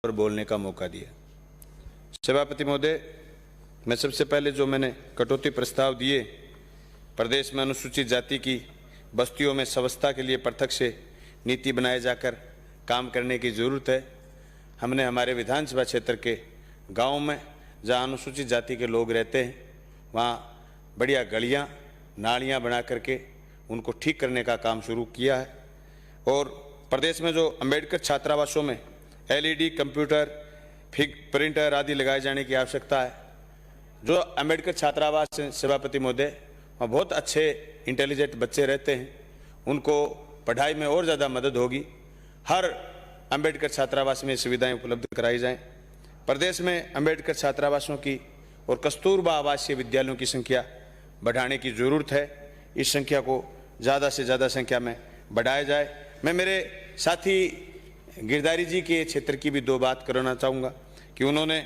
पर बोलने का मौका दिया। सभापति महोदय, मैं सबसे पहले जो मैंने कटौती प्रस्ताव दिए, प्रदेश में अनुसूचित जाति की बस्तियों में व्यवस्था के लिए पृथक से नीति बनाए जाकर काम करने की ज़रूरत है। हमने हमारे विधानसभा क्षेत्र के गाँव में जहाँ अनुसूचित जाति के लोग रहते हैं वहाँ बढ़िया गलियाँ नालियाँ बना करके उनको ठीक करने का काम शुरू किया है। और प्रदेश में जो अंबेडकर छात्रावासों में LED कंप्यूटर, फिग प्रिंटर आदि लगाए जाने की आवश्यकता है। जो अंबेडकर छात्रावास हैं सभापति महोदय, वहाँ बहुत अच्छे इंटेलिजेंट बच्चे रहते हैं, उनको पढ़ाई में और ज़्यादा मदद होगी। हर अंबेडकर छात्रावास में सुविधाएं उपलब्ध कराई जाएं। प्रदेश में अंबेडकर छात्रावासों की और कस्तूरबा आवासीय विद्यालयों की संख्या बढ़ाने की ज़रूरत है। इस संख्या को ज़्यादा से ज़्यादा संख्या में बढ़ाया जाए। मैं मेरे साथी गिरधारी जी के क्षेत्र की भी दो बात करना चाहूँगा कि उन्होंने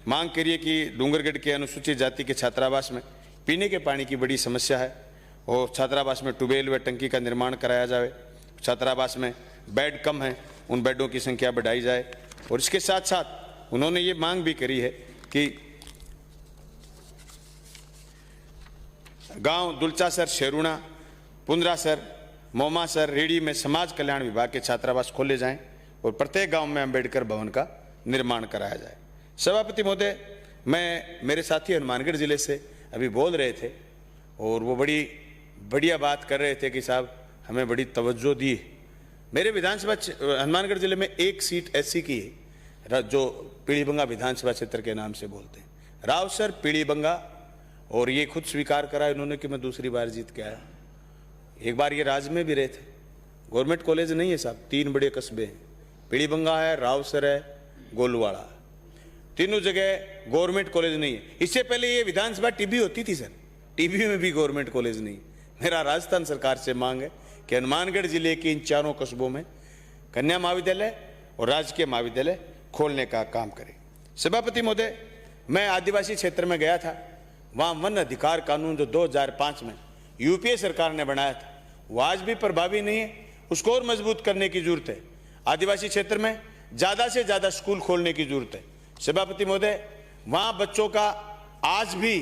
मांग करी है कि डूंगरगढ़ के अनुसूचित जाति के छात्रावास में पीने के पानी की बड़ी समस्या है और छात्रावास में ट्यूबवेल व टंकी का निर्माण कराया जाए। छात्रावास में बेड कम है, उन बेडों की संख्या बढ़ाई जाए। और इसके साथ साथ उन्होंने ये मांग भी करी है कि गांव दुलचासर, शेरुणा, पुंदरासर, मोमासर, रेडी में समाज कल्याण विभाग के छात्रावास खोले जाएं और प्रत्येक गांव में अंबेडकर भवन का निर्माण कराया जाए। सभापति महोदय, मैं मेरे साथी हनुमानगढ़ जिले से अभी बोल रहे थे और वो बड़ी बढ़िया बात कर रहे थे कि साहब हमें बड़ी तवज्जो दी। मेरे विधानसभा हनुमानगढ़ जिले में एक सीट ऐसी की है जो पीलीबंगा विधानसभा क्षेत्र के नाम से बोलते हैं, रावसर पीलीबंगा। और ये खुद स्वीकार करा इन्होंने कि मैं दूसरी बार जीत के आया। एक बार ये राज में भी रहे थे। गवर्नमेंट कॉलेज नहीं है साहब, 3 बड़े कस्बे हैं, पीलीबंगा है, रावसर है, गोलवाड़ा है, तीनों जगह गवर्नमेंट कॉलेज नहीं है। इससे पहले ये विधानसभा टीबी होती थी सर, टीबी में भी गवर्नमेंट कॉलेज नहीं। मेरा राजस्थान सरकार से मांग है कि हनुमानगढ़ जिले के इन चारों कस्बों में कन्या महाविद्यालय और राजकीय महाविद्यालय खोलने का काम करें। सभापति महोदय, मैं आदिवासी क्षेत्र में गया था, वहाँ वन अधिकार कानून जो 2005 में यूपीए सरकार ने बनाया था वो आज भी प्रभावी नहीं है, उसको और मजबूत करने की जरूरत है। आदिवासी क्षेत्र में ज़्यादा से ज़्यादा स्कूल खोलने की जरूरत है। सभापति महोदय, वहाँ बच्चों का आज भी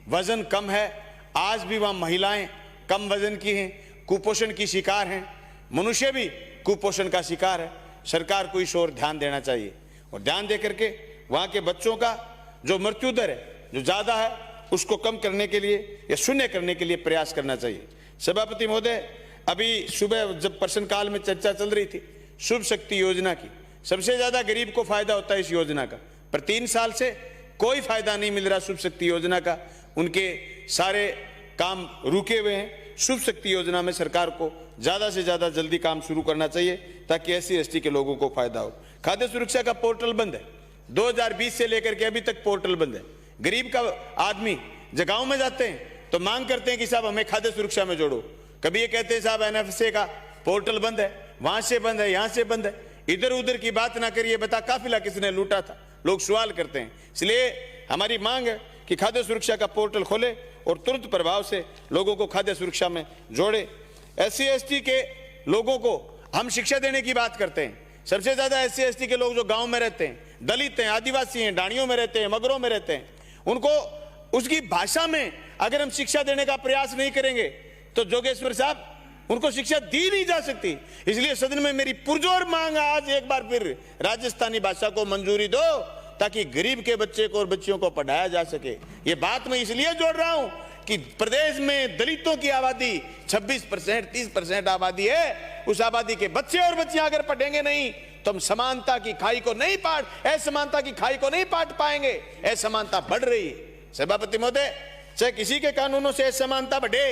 वजन कम है, आज भी वहाँ महिलाएं कम वजन की हैं, कुपोषण की शिकार हैं, मनुष्य भी कुपोषण का शिकार है। सरकार को इस ओर ध्यान देना चाहिए और ध्यान दे करके वहाँ के बच्चों का जो मृत्यु दर है जो ज़्यादा है उसको कम करने के लिए या शून्य करने के लिए प्रयास करना चाहिए। सभापति महोदय, अभी सुबह जब प्रश्नकाल में चर्चा चल रही थी शुभ शक्ति योजना की, सबसे ज़्यादा गरीब को फायदा होता है इस योजना का, पर 3 साल से कोई फायदा नहीं मिल रहा शुभ शक्ति योजना का। उनके सारे काम रुके हुए हैं। शुभ शक्ति योजना में सरकार को ज़्यादा से ज़्यादा जल्दी काम शुरू करना चाहिए ताकि SC/ST के लोगों को फायदा हो। खाद्य सुरक्षा का पोर्टल बंद है, 2020 से लेकर के अभी तक पोर्टल बंद है। गरीब का आदमी जब गाँव में जाते हैं तो मांग करते हैं कि साहब हमें खाद्य सुरक्षा में जोड़ो। कभी ये कहते हैं साहब NFSA का पोर्टल बंद है, वहां से बंद है, यहाँ से बंद है। इधर उधर की बात ना करिए, बता काफिला किसने लूटा था, लोग सवाल करते हैं। इसलिए हमारी मांग है कि खाद्य सुरक्षा का पोर्टल खोले और तुरंत प्रभाव से लोगों को खाद्य सुरक्षा में जोड़े। SC/ST के लोगों को हम शिक्षा देने की बात करते हैं। सबसे ज्यादा SC/ST के लोग जो गाँव में रहते हैं, दलित हैं, आदिवासी हैं, डाणियों में रहते हैं, मगरों में रहते हैं, उनको उसकी भाषा में अगर हम शिक्षा देने का प्रयास नहीं करेंगे तो जोगेश्वर साहब उनको शिक्षा दी नहीं जा सकती। इसलिए सदन में मेरी पुरजोर मांग आज एक बार फिर राजस्थानी भाषा को मंजूरी दो ताकि गरीब के बच्चे को और बच्चियों को पढ़ाया जा सके। ये बात मैं इसलिए जोड़ रहा हूं कि प्रदेश में दलितों की आबादी 26%, 30% आबादी है। उस आबादी के बच्चे और बच्चियां अगर पढ़ेंगे नहीं तो हम समानता की खाई को नहीं असमानता की खाई को नहीं पाट पाएंगे। असमानता बढ़ रही है। सभापति महोदय, चाहे किसी के कानूनों से असमानता बढ़े,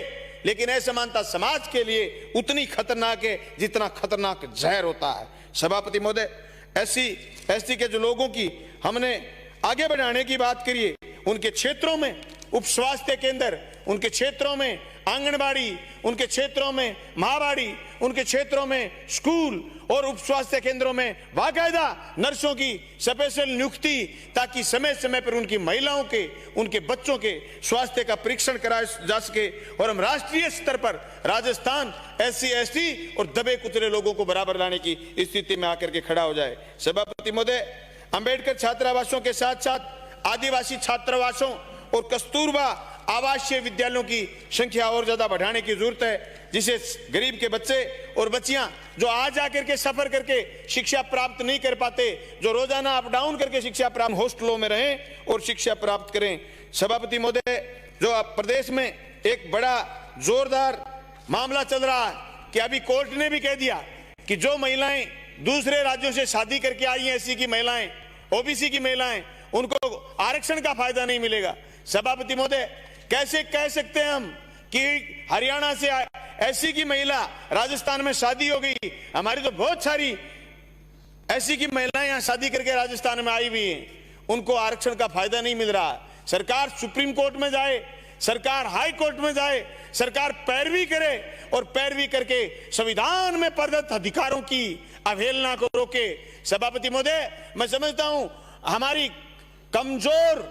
लेकिन असमानता समाज के लिए उतनी खतरनाक है जितना खतरनाक जहर होता है। सभापति महोदय, SC/ST के जो लोगों की हमने आगे बढ़ाने की बात करिए, उनके क्षेत्रों में उप स्वास्थ्य केंद्र, उनके क्षेत्रों में आंगनबाड़ी, उनके क्षेत्रों में महाबाड़ी, उनके क्षेत्रों में स्कूल और उप स्वास्थ्य केंद्रों में बाकायदा नर्सों की स्पेशल नियुक्ति, ताकि समय समय पर उनकी महिलाओं के, उनके बच्चों के स्वास्थ्य का परीक्षण कराया जा सके और हम राष्ट्रीय स्तर पर राजस्थान SC/ST और दबे कुचले लोगों को बराबर लाने की स्थिति में आकर के खड़ा हो जाए। सभापति महोदय, अंबेडकर छात्रावासों के साथ साथ आदिवासी छात्रावासों और कस्तूरबा आवासीय विद्यालयों की संख्या और ज्यादा बढ़ाने की जरूरत है, जिसे गरीब के बच्चे और बच्चियां जो आ जाकर के सफर करके शिक्षा प्राप्त नहीं कर पाते, जो रोजाना अप डाउन करके शिक्षा प्राप्त हॉस्टलों में रहें और शिक्षा प्राप्त करें। सभापति महोदय, जो अब प्रदेश में एक बड़ा जोरदार मामला चल रहा है कि अभी कोर्ट ने भी कह दिया कि जो महिलाएं दूसरे राज्यों से शादी करके आई हैं, एससी की महिलाएं, ओबीसी की महिलाएं, उनको आरक्षण का फायदा नहीं मिलेगा। सभापति महोदय, कैसे कह सकते हैं हम कि हरियाणा से एससी की महिला राजस्थान में शादी हो गई? हमारी तो बहुत सारी एससी की महिलाएं यहां शादी करके राजस्थान में आई हुई हैं, उनको आरक्षण का फायदा नहीं मिल रहा। सरकार सुप्रीम कोर्ट में जाए, सरकार हाई कोर्ट में जाए, सरकार पैरवी करे और पैरवी करके संविधान में प्रदत्त अधिकारों की अवहेलना को रोके। सभापति महोदय, मैं समझता हूं हमारी कमजोर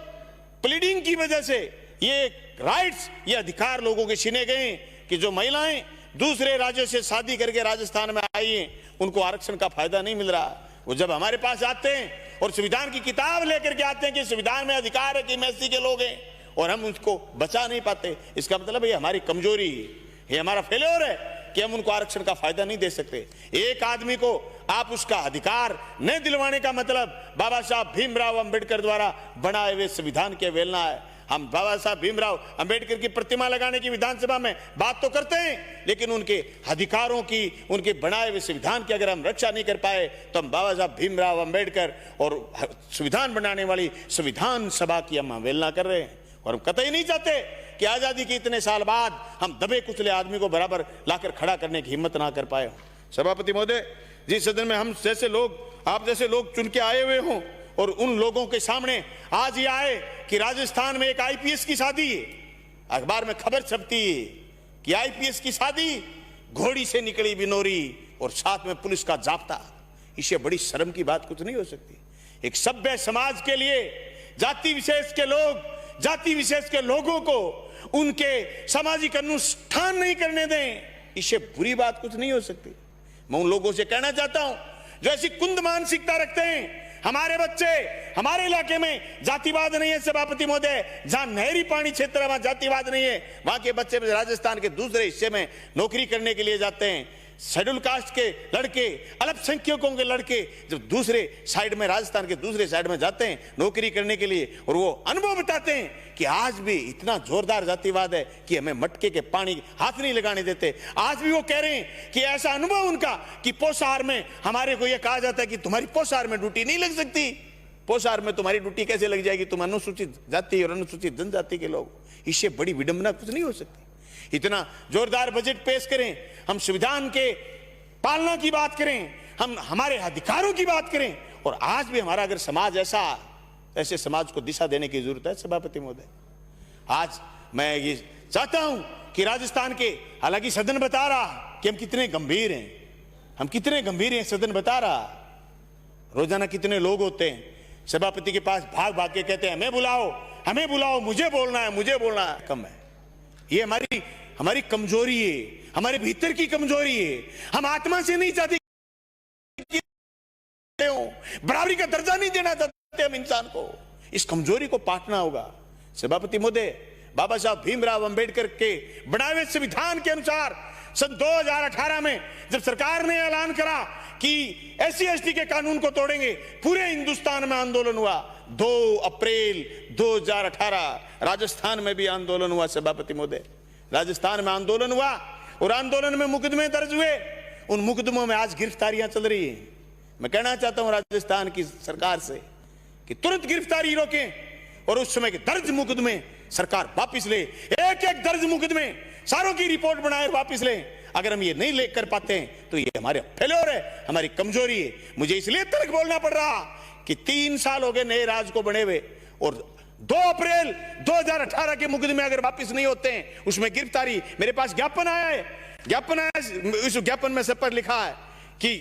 प्लीडिंग की वजह से ये राइट्स, ये अधिकार लोगों के छीने गए कि जो महिलाएं दूसरे राज्यों से शादी करके राजस्थान में आई हैं, उनको आरक्षण का फायदा नहीं मिल रहा। वो जब हमारे पास आते हैं और संविधान की किताब लेकर के आते हैं कि संविधान में अधिकार है कि हम एससी के लोग हैं, और हम उसको बचा नहीं पाते, इसका मतलब ये हमारी कमजोरी है, ये हमारा फेल्योर है कि हम उनको आरक्षण का फायदा नहीं दे सकते। एक आदमी को आप उसका अधिकार नहीं दिलवाने का मतलब बाबा साहब भीमराव अंबेडकर द्वारा बनाए हुए संविधान की अवहेलना है। हम बाबा साहब भीमराव अंबेडकर की प्रतिमा लगाने की विधानसभा में बात तो करते हैं, लेकिन उनके अधिकारों की, उनके बनाए हुए संविधान की अगर हम रक्षा नहीं कर पाए तो हम बाबा साहब भीमराव अंबेडकर और संविधान बनाने वाली संविधान सभा की हम अवहेलना कर रहे हैं। और हम कतई नहीं चाहते कि आजादी के इतने साल बाद हम दबे कुचले आदमी को बराबर लाकर खड़ा करने की हिम्मत ना कर पाए। सभापति महोदय, जिस सदन में हम जैसे लोग, आप जैसे लोग चुन के आए हुए हों और उन लोगों के सामने आज ये आए कि राजस्थान में एक आईपीएस की शादी है, अखबार में खबर छपती है कि आईपीएस की शादी, घोड़ी से निकली बिनोरी और साथ में पुलिस का जाप्ता, इससे बड़ी शर्म की बात कुछ नहीं हो सकती। एक सभ्य समाज के लिए जाति विशेष के लोगों को उनके सामाजिक अनुष्ठान नहीं करने दें, इससे बुरी बात कुछ नहीं हो सकती। मैं उन लोगों से कहना चाहता हूं जो ऐसी कुंद मानसिकता रखते हैं, हमारे बच्चे, हमारे इलाके में जातिवाद नहीं है सभापति महोदय, जहां नहरी पानी क्षेत्र है वहां जातिवाद नहीं है, वहां के बच्चे राजस्थान के दूसरे हिस्से में नौकरी करने के लिए जाते हैं। शेड्यूल कास्ट के लड़के, अल्पसंख्यकों के लड़के जब दूसरे साइड में, राजस्थान के दूसरे साइड में जाते हैं नौकरी करने के लिए, और वो अनुभव बताते हैं कि आज भी इतना जोरदार जातिवाद है कि हमें मटके के पानी हाथ नहीं लगाने देते। आज भी वो कह रहे हैं कि ऐसा अनुभव उनका कि पोषाहार में हमारे को यह कहा जाता है कि तुम्हारी पोषाहार में ड्यूटी नहीं लग सकती। पोषाहार में तुम्हारी ड्यूटी कैसे लग जाएगी? तुम अनुसूचित जाति और अनुसूचित जनजाति के लोग। इससे बड़ी विडंबना कुछ नहीं हो सकती। इतना जोरदार बजट पेश करें, हम संविधान के पालना की बात करें, हम हमारे अधिकारों की बात करें, और आज भी हमारा अगर समाज ऐसे समाज को दिशा देने की जरूरत है। सभापति महोदय, आज मैं ये चाहता हूं कि राजस्थान के, हालांकि सदन बता रहा कि हम कितने गंभीर हैं, सदन बता रहा रोजाना कितने लोग होते हैं सभापति के पास भाग भाग के कहते हैं हमें बुलाओ, मुझे बोलना है। कम है, ये हमारी कमजोरी है, हमारे भीतर की कमजोरी है। हम आत्मा से नहीं चाहते, बराबरी का दर्जा नहीं देना चाहते हम इंसान को। इस कमजोरी को पाटना होगा। सभापति महोदय, बाबा साहब भीमराव अंबेडकर के बनाए संविधान के अनुसार सन 2018 में जब सरकार ने ऐलान करा कि एससी एसटी के कानून को तोड़ेंगे, पूरे हिंदुस्तान में आंदोलन हुआ। 2 अप्रैल 2018 राजस्थान में भी आंदोलन हुआ। सभापति महोदय, राजस्थान में आंदोलन हुआ और आंदोलन में मुकदमे दर्ज हुए। उन मुकदमों में आज गिरफ्तारियां चल रही हैं। मैं कहना चाहता हूं राजस्थान की सरकार से कि तुरंत गिरफ्तारी रोकें और उस समय के दर्ज मुकदमे सरकार वापस ले। एक दर्ज मुकदमे सारों की रिपोर्ट बनाए वापस ले। अगर हम ये नहीं ले कर पाते हैं तो ये हमारे फेल्योर है, हमारी कमजोरी है। मुझे इसलिए तर्क बोलना पड़ रहा कि 3 साल हो गए नए राज को बने हुए, और 2 अप्रैल 2018 के मुकदमे अगर वापस नहीं होते हैं, उसमें गिरफ्तारी। मेरे पास ज्ञापन आया है, इस ज्ञापन में सब पर लिखा है कि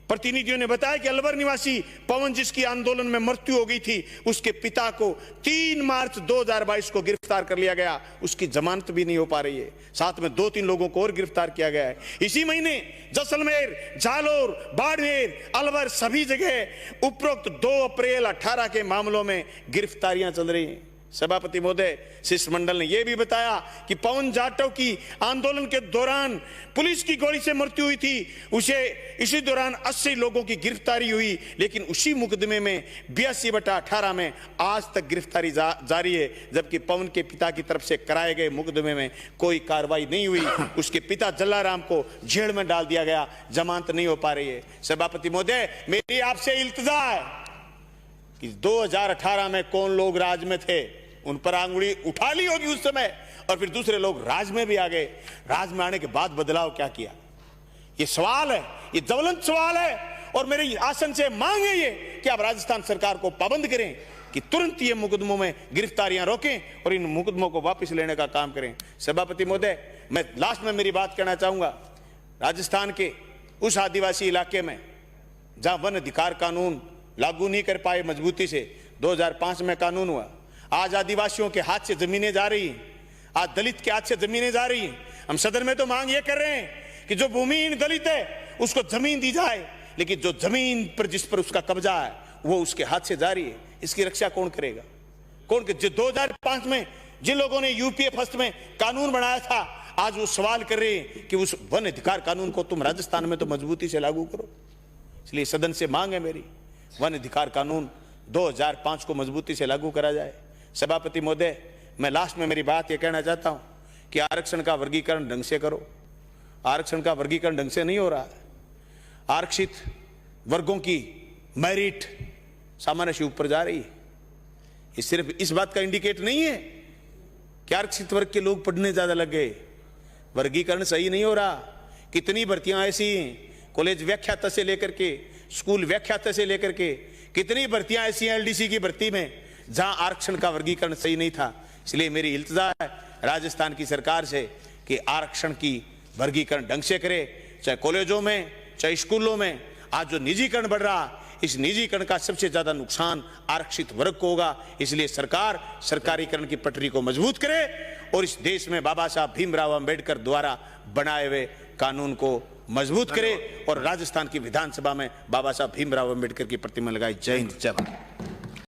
प्रतिनिधियों ने बताया कि अलवर निवासी पवन, जिसकी आंदोलन में मृत्यु हो गई थी, उसके पिता को 3 मार्च 2022 को गिरफ्तार कर लिया गया। उसकी जमानत भी नहीं हो पा रही है। साथ में 2-3 लोगों को और गिरफ्तार किया गया है। इसी महीने जैसलमेर, जालोर, बाड़मेर, अलवर सभी जगह उपरोक्त 2 अप्रैल 18 के मामलों में गिरफ्तारियां चल रही हैं। सभापति महोदय, शिष्टमंडल ने यह भी बताया कि पवन जाटव की आंदोलन के दौरान पुलिस की गोली से मृत्यु हुई थी। उसे इसी दौरान 80 लोगों की गिरफ्तारी हुई, लेकिन उसी मुकदमे में 82/18 में आज तक गिरफ्तारी जारी है, जबकि पवन के पिता की तरफ से कराए गए मुकदमे में कोई कार्रवाई नहीं हुई। उसके पिता जल्लाराम को जेल में डाल दिया गया, जमानत नहीं हो पा रही है। सभापति महोदय, मेरी आपसे इल्तिजा है कि 2018 में कौन लोग राज में थे, उन पर आंगुली उठा ली होगी उस समय, और फिर दूसरे लोग राज में भी आ गए। राज में आने के बाद बदलाव क्या किया? ये सवाल है, ये ज्वलंत सवाल है, और मेरी आसन से मांग है ये कि आप राजस्थान सरकार को पाबंद करें कि तुरंत ये मुकदमों में गिरफ्तारियां रोकें और इन मुकदमों को वापस लेने का काम करें। सभापति महोदय, मैं लास्ट में मेरी बात कहना चाहूंगा। राजस्थान के उस आदिवासी इलाके में जहां वन अधिकार कानून लागू नहीं कर पाए मजबूती से, 2005 में कानून हुआ। आज आदिवासियों के हाथ से जमीनें जा रही हैं, आज दलित के हाथ से जमीनें जा रही हैं। हम सदन में तो मांग ये कर रहे हैं कि जो भूमिहीन दलित है उसको जमीन दी जाए, लेकिन जो जमीन पर जिस पर उसका कब्जा है वो उसके हाथ से जा रही है। इसकी रक्षा कौन करेगा? कौन? जो 2005 में जिन लोगों ने यूपीए फर्स्ट में कानून बनाया था, आज वो सवाल कर रहे हैं कि उस वन अधिकार कानून को तुम राजस्थान में तो मजबूती से लागू करो। इसलिए सदन से मांग है मेरी, वन अधिकार कानून 2005 को मजबूती से लागू करा जाए। सभापति महोदय, मैं लास्ट में मेरी बात यह कहना चाहता हूं कि आरक्षण का वर्गीकरण ढंग से करो। आरक्षण का वर्गीकरण ढंग से नहीं हो रहा है। आरक्षित वर्गों की मेरिट सामान्य से ऊपर जा रही है। ये सिर्फ इस बात का इंडिकेट नहीं है कि आरक्षित वर्ग के लोग पढ़ने ज्यादा लग गए। वर्गीकरण सही नहीं हो रहा। कितनी भर्तियां ऐसी हैं, कॉलेज व्याख्याता से लेकर के स्कूल व्याख्याता से लेकर के कितनी भर्तियां ऐसी हैं एलडीसी की भर्ती में जहां आरक्षण का वर्गीकरण सही नहीं था। इसलिए मेरी इल्तिजा है राजस्थान की सरकार से कि आरक्षण की वर्गीकरण ढंग से करे, चाहे कॉलेजों में चाहे स्कूलों में। आज जो निजीकरण बढ़ रहा, इस निजीकरण का सबसे ज्यादा नुकसान आरक्षित वर्ग को होगा। इसलिए सरकार सरकारीकरण की पटरी को मजबूत करे और इस देश में बाबा साहब भीमराव अंबेडकर द्वारा बनाए हुए कानून को मजबूत करे और राजस्थान की विधानसभा में बाबा साहब भीमराव अंबेडकर की प्रतिमा लगाई। जय हिंद, जय भारत।